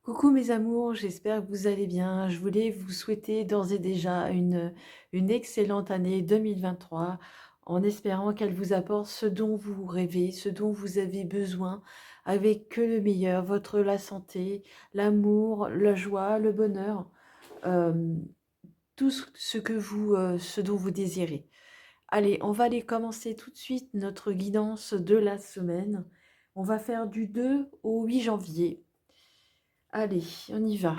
Coucou mes amours, j'espère que vous allez bien. Je voulais vous souhaiter d'ores et déjà une excellente année 2023 en espérant qu'elle vous apporte ce dont vous rêvez, ce dont vous avez besoin, avec que le meilleur, la santé, l'amour, la joie, le bonheur, euh, tout ce dont vous désirez. Allez, on va aller commencer tout de suite notre guidance de la semaine. On va faire du 2 au 8 janvier. Allez, on y va.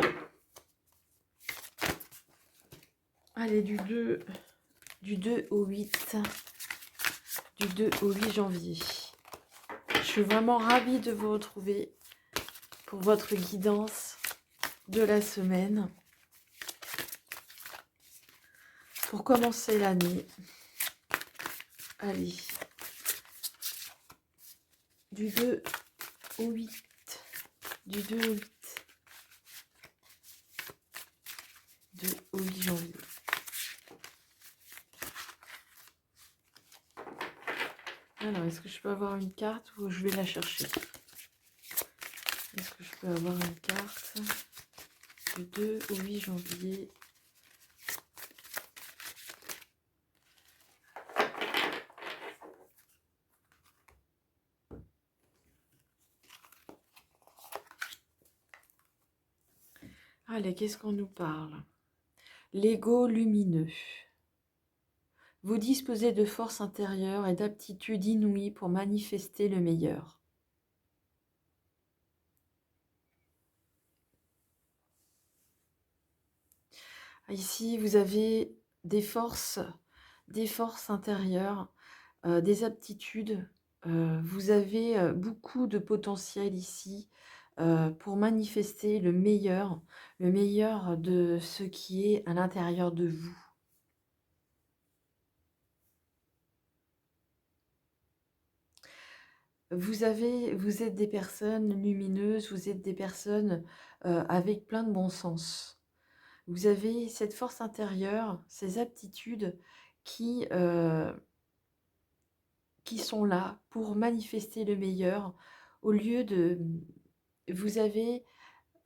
Allez, du deux au 8, du 2 au 8 janvier. Je suis vraiment ravie de vous retrouver pour votre guidance de la semaine. Pour commencer l'année, allez, du 2 au 8, du 2 au 8, 2 au 8 janvier. Alors, est-ce que je peux avoir une carte ou je vais la chercher? Est-ce que je peux avoir une carte du 2 au 8 janvier? Allez, qu'est-ce qu'on nous parle? L'ego lumineux. Vous disposez de force intérieure et d'aptitudes inouïes pour manifester le meilleur. Ici, vous avez des forces intérieures, des aptitudes. Vous avez beaucoup de potentiel ici pour manifester le meilleur de ce qui est à l'intérieur de vous. Vous êtes des personnes lumineuses, vous êtes des personnes avec plein de bon sens. Vous avez cette force intérieure, ces aptitudes qui, euh, qui sont là pour manifester le meilleur au lieu de... Vous avez,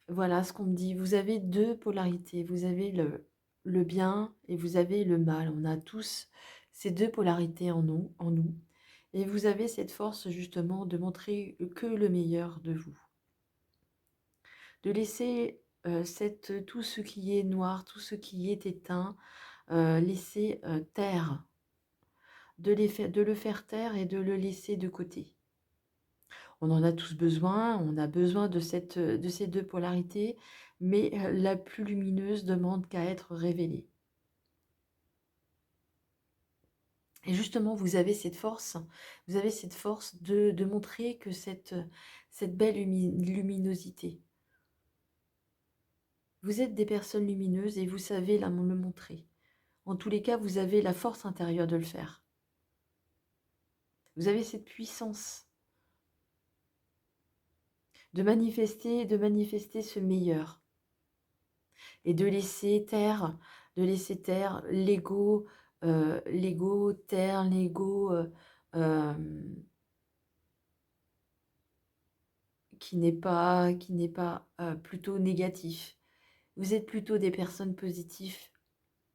voilà ce qu'on me dit, vous avez deux polarités. Vous avez le bien et vous avez le mal. On a tous ces deux polarités en nous. Et vous avez cette force justement de montrer que le meilleur de vous. De laisser tout ce qui est noir, tout ce qui est éteint, laisser taire, de le faire taire et de le laisser de côté. On en a tous besoin, on a besoin de ces deux polarités, mais la plus lumineuse demande qu'à être révélée. Et justement, vous avez cette force de montrer que cette belle luminosité. Vous êtes des personnes lumineuses et vous savez le montrer. En tous les cas, vous avez la force intérieure de le faire. Vous avez cette puissance de manifester ce meilleur et de laisser taire l'ego, taire l'ego euh, qui n'est pas plutôt négatif. Vous êtes plutôt des personnes positives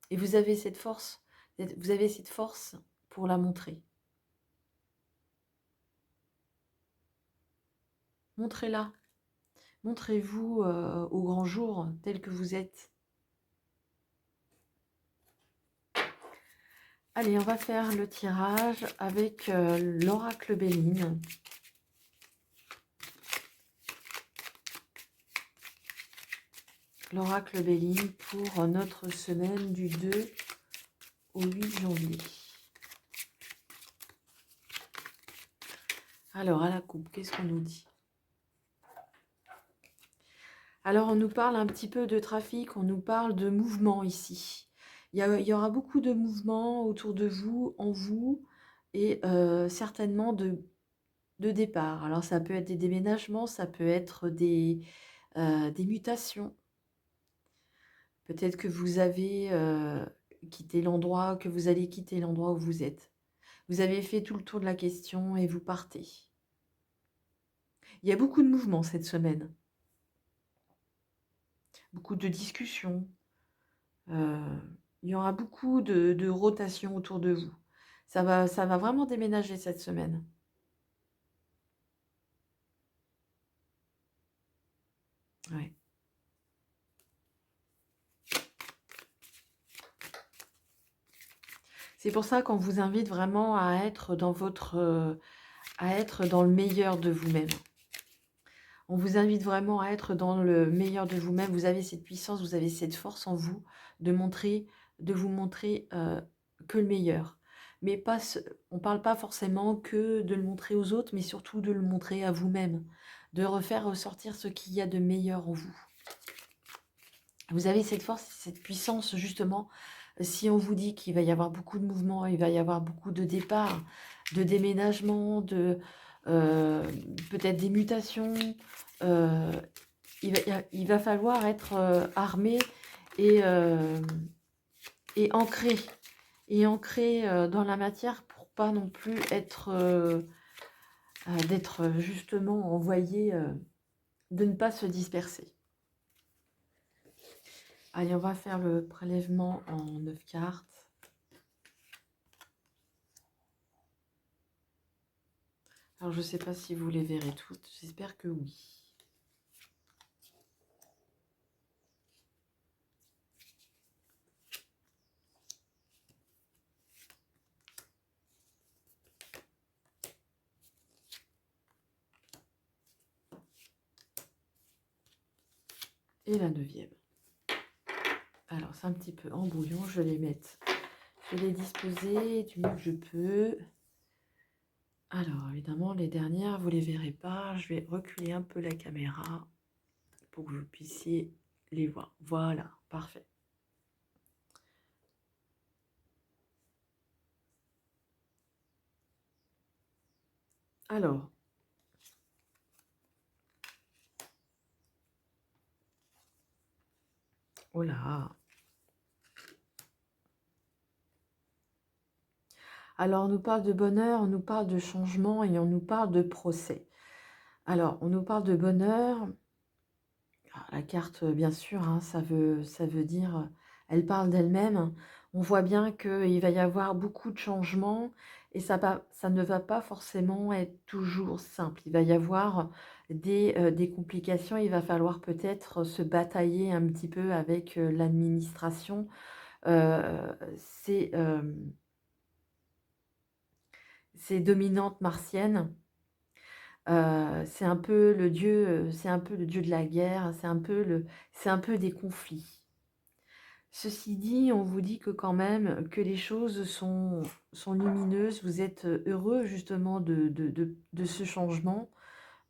et vous avez cette force pour la montrer. Montrez-la. Montrez-vous au grand jour tel que vous êtes. Allez, on va faire le tirage avec l'oracle Béline. L'oracle Béline pour notre semaine du 2 au 8 janvier. Alors, à la coupe, qu'est-ce qu'on nous dit? Alors, on nous parle un petit peu de trafic, on nous parle de mouvement ici. Il y aura beaucoup de mouvements autour de vous, en vous, et certainement de départ. Alors, ça peut être des déménagements, ça peut être des mutations. Peut-être que vous avez quitté l'endroit, que vous allez quitter l'endroit où vous êtes. Vous avez fait tout le tour de la question et vous partez. Il y a beaucoup de mouvements cette semaine. beaucoup de discussions. Heu, il y aura beaucoup de rotation autour de vous. Ça va vraiment déménager cette semaine. Ouais. C'est pour ça qu'on vous invite vraiment à être dans à être dans le meilleur de vous-même. On vous invite vraiment à être dans le meilleur de vous-même. Vous avez cette puissance, vous avez cette force en vous de montrer de vous montrer, que le meilleur. Mais pas ce on parle pas forcément que de le montrer aux autres, mais surtout de le montrer à vous-même, de refaire ressortir ce qu'il y a de meilleur en vous. Vous avez cette force, cette puissance justement, si on vous dit qu'il va y avoir beaucoup de mouvements, il va y avoir beaucoup de départs, de déménagements, heu, peut-être des mutations, heu, il va falloir être, armé et et ancré dans la matière pour pas non plus être, d'être justement envoyé, de ne pas se disperser. Allez, on va faire le prélèvement en 9 cartes. Alors, je ne sais pas si vous les verrez toutes, j'espère que oui. Et la 9e. Alors, c'est un petit peu en brouillon, je vais les disposer du mieux que je peux. Alors, évidemment, les dernières, vous ne les verrez pas. Je vais reculer un peu la caméra pour que vous puissiez les voir. Voilà, parfait. Alors, oh là. Alors, on nous parle de bonheur, on nous parle de changement et on nous parle de procès. Alors, on nous parle de bonheur. La carte, bien sûr, hein, ça veut dire, elle parle d'elle-même. On voit bien qu'il va y avoir beaucoup de changements et ça ne va pas forcément être toujours simple. Il va y avoir des complications. Il va falloir peut-être se batailler un petit peu avec l'administration. C'est ces dominantes martiennes. C'est un peu le dieu de la guerre, c'est un peu des conflits. Ceci dit, on vous dit que quand même que les choses sont lumineuses, vous êtes heureux justement de ce changement,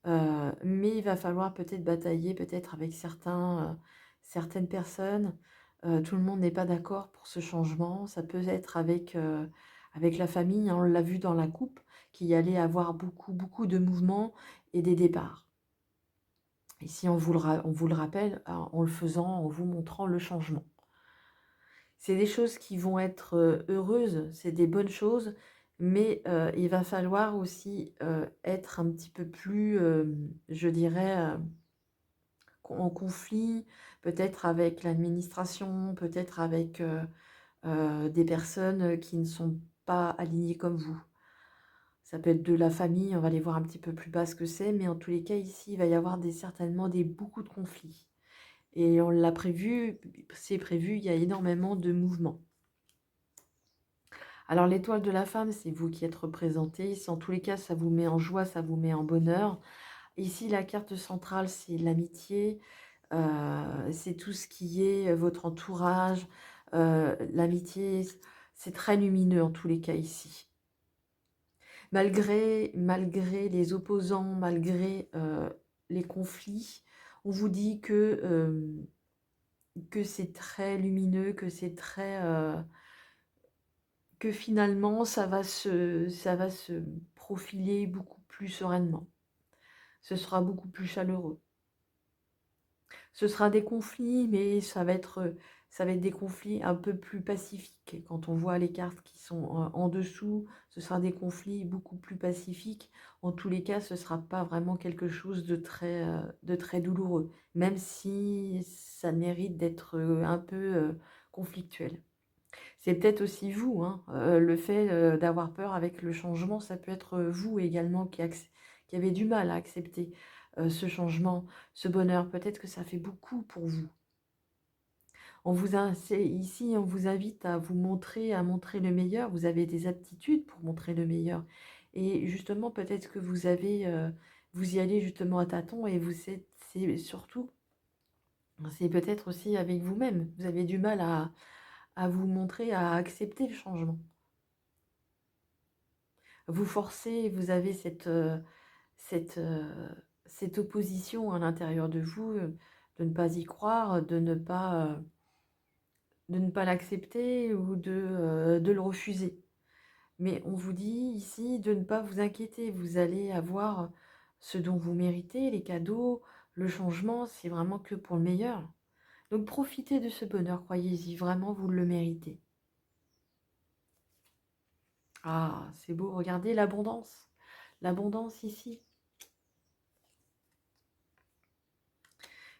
mais il va falloir peut-être batailler peut-être avec certaines personnes. Tout le monde n'est pas d'accord pour ce changement. Ça peut être avec la famille, hein, on l'a vu dans la coupe, qu'il y allait avoir beaucoup, beaucoup de mouvements et des départs. Ici, on vous le rappelle en le faisant, en vous montrant le changement. C'est des choses qui vont être heureuses, c'est des bonnes choses, mais il va falloir aussi être un petit peu plus, je dirais, en conflit, peut-être avec l'administration, peut-être avec des personnes qui ne sont pas alignées comme vous. Ça peut être de la famille, on va aller voir un petit peu plus bas ce que c'est, mais en tous les cas, ici, il va y avoir certainement beaucoup de conflits. Et on l'a prévu, c'est prévu, il y a énormément de mouvements. Alors l'étoile de la femme, c'est vous qui êtes représenté. Ici, en tous les cas, ça vous met en joie, ça vous met en bonheur. Ici, la carte centrale, c'est l'amitié. C'est tout ce qui est votre entourage. L'amitié, c'est très lumineux en tous les cas ici. Malgré les opposants, malgré les conflits, on vous dit que c'est très lumineux, que finalement ça va se profiler beaucoup plus sereinement. Ce sera beaucoup plus chaleureux. Ce sera des conflits, mais ça va être ça va être des conflits un peu plus pacifiques. Quand on voit les cartes qui sont en dessous, ce sera des conflits beaucoup plus pacifiques. En tous les cas, ce ne sera pas vraiment quelque chose de très douloureux, même si ça mérite d'être un peu conflictuel. C'est peut-être aussi vous, hein, le fait d'avoir peur avec le changement, ça peut être vous également qui avez du mal à accepter ce changement, ce bonheur. Peut-être que ça fait beaucoup pour vous. Ici, on vous invite à montrer le meilleur. Vous avez des aptitudes pour montrer le meilleur. Et justement, peut-être que vous y allez justement à tâtons et c'est surtout, c'est peut-être aussi avec vous-même. Vous avez du mal à vous montrer, à accepter le changement. Vous forcez, vous avez cette, cette opposition à l'intérieur de vous, de ne pas y croire, de ne pas l'accepter ou de le refuser. Mais on vous dit ici de ne pas vous inquiéter, vous allez avoir ce dont vous méritez, les cadeaux, le changement, c'est vraiment que pour le meilleur. Donc profitez de ce bonheur, croyez-y, vraiment vous le méritez. Ah, c'est beau, regardez l'abondance. L'abondance ici.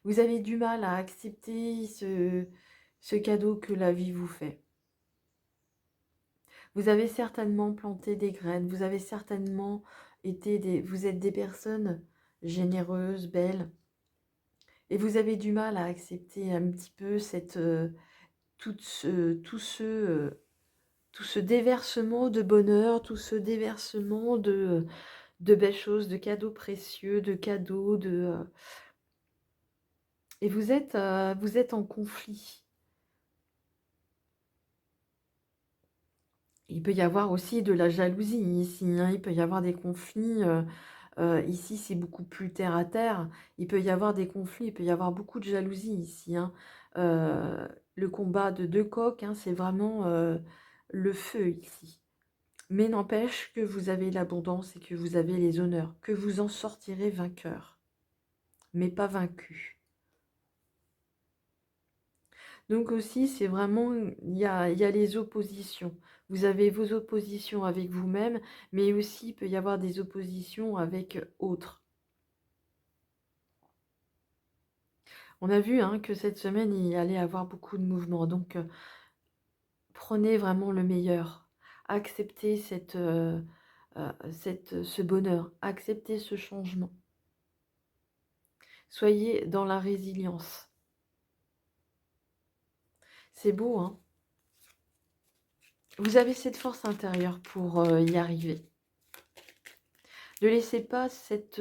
Vous avez du mal à accepter ce cadeau que la vie vous fait. Vous avez certainement planté des graines, vous avez certainement vous êtes des personnes généreuses, belles, et vous avez du mal à accepter un petit peu tout ce déversement de bonheur, tout ce déversement de belles choses, de cadeaux précieux, de cadeaux, et vous êtes en conflit. Il peut y avoir aussi de la jalousie ici, hein. Il peut y avoir des conflits. Ici, c'est beaucoup plus terre à terre. Il peut y avoir des conflits, il peut y avoir beaucoup de jalousie ici, hein. Le combat de deux coqs, hein, c'est vraiment le feu ici. Mais n'empêche que vous avez l'abondance et que vous avez les honneurs, que vous en sortirez vainqueur, mais pas vaincu. Donc aussi, c'est vraiment, il y a les oppositions. Vous avez vos oppositions avec vous-même, mais aussi il peut y avoir des oppositions avec autres. On a vu hein, que cette semaine, il y allait avoir beaucoup de mouvements. Donc, prenez vraiment le meilleur. Acceptez ce bonheur. Acceptez ce changement. Soyez dans la résilience. C'est beau, hein? Vous avez cette force intérieure pour y arriver. Ne laissez pas cette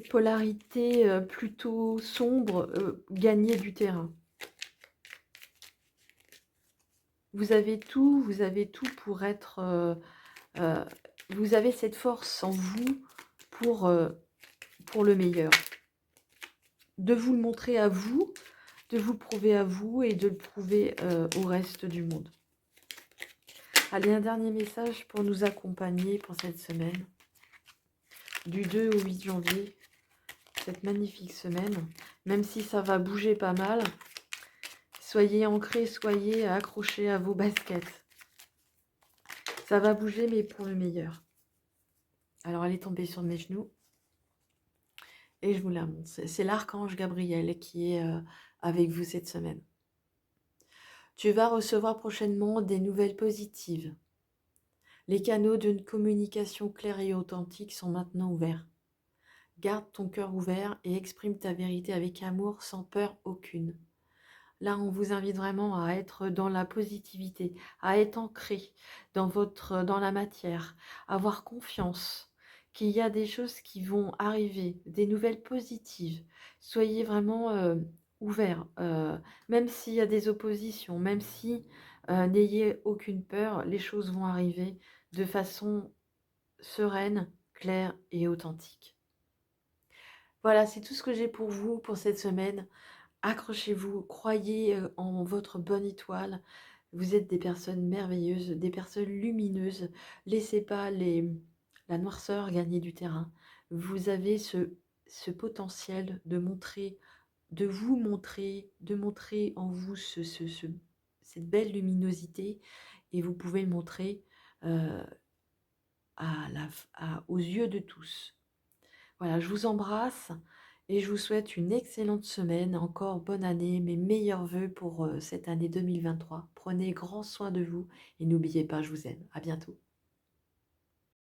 polarité plutôt sombre gagner du terrain. Vous avez tout pour être... vous avez cette force en vous pour le meilleur. De vous le montrer à vous, de vous le prouver à vous et de le prouver au reste du monde. Allez, un dernier message pour nous accompagner pour cette semaine. Du 2 au 8 janvier, cette magnifique semaine. Même si ça va bouger pas mal, soyez ancrés, soyez accrochés à vos baskets. Ça va bouger, mais pour le meilleur. Alors, elle est tombée sur mes genoux. Et je vous la montre. C'est l'archange Gabriel qui est avec vous cette semaine. Tu vas recevoir prochainement des nouvelles positives. Les canaux d'une communication claire et authentique sont maintenant ouverts. Garde ton cœur ouvert et exprime ta vérité avec amour sans peur aucune. Là, on vous invite vraiment à être dans la positivité, à être ancré dans la matière, à avoir confiance qu'il y a des choses qui vont arriver, des nouvelles positives. Soyez vraiment ouverts, même s'il y a des oppositions, même si n'ayez aucune peur, les choses vont arriver de façon sereine, claire et authentique. Voilà, c'est tout ce que j'ai pour vous pour cette semaine. Accrochez-vous, croyez en votre bonne étoile. Vous êtes des personnes merveilleuses, des personnes lumineuses. Laissez pas la noirceur gagner du terrain. Vous avez ce potentiel de montrer de vous montrer, de montrer en vous cette belle luminosité et vous pouvez le montrer, heu, aux yeux de tous. Voilà, je vous embrasse et je vous souhaite une excellente semaine. Encore bonne année, mes meilleurs vœux pour, cette année 2023. Prenez grand soin de vous et n'oubliez pas, je vous aime. À bientôt.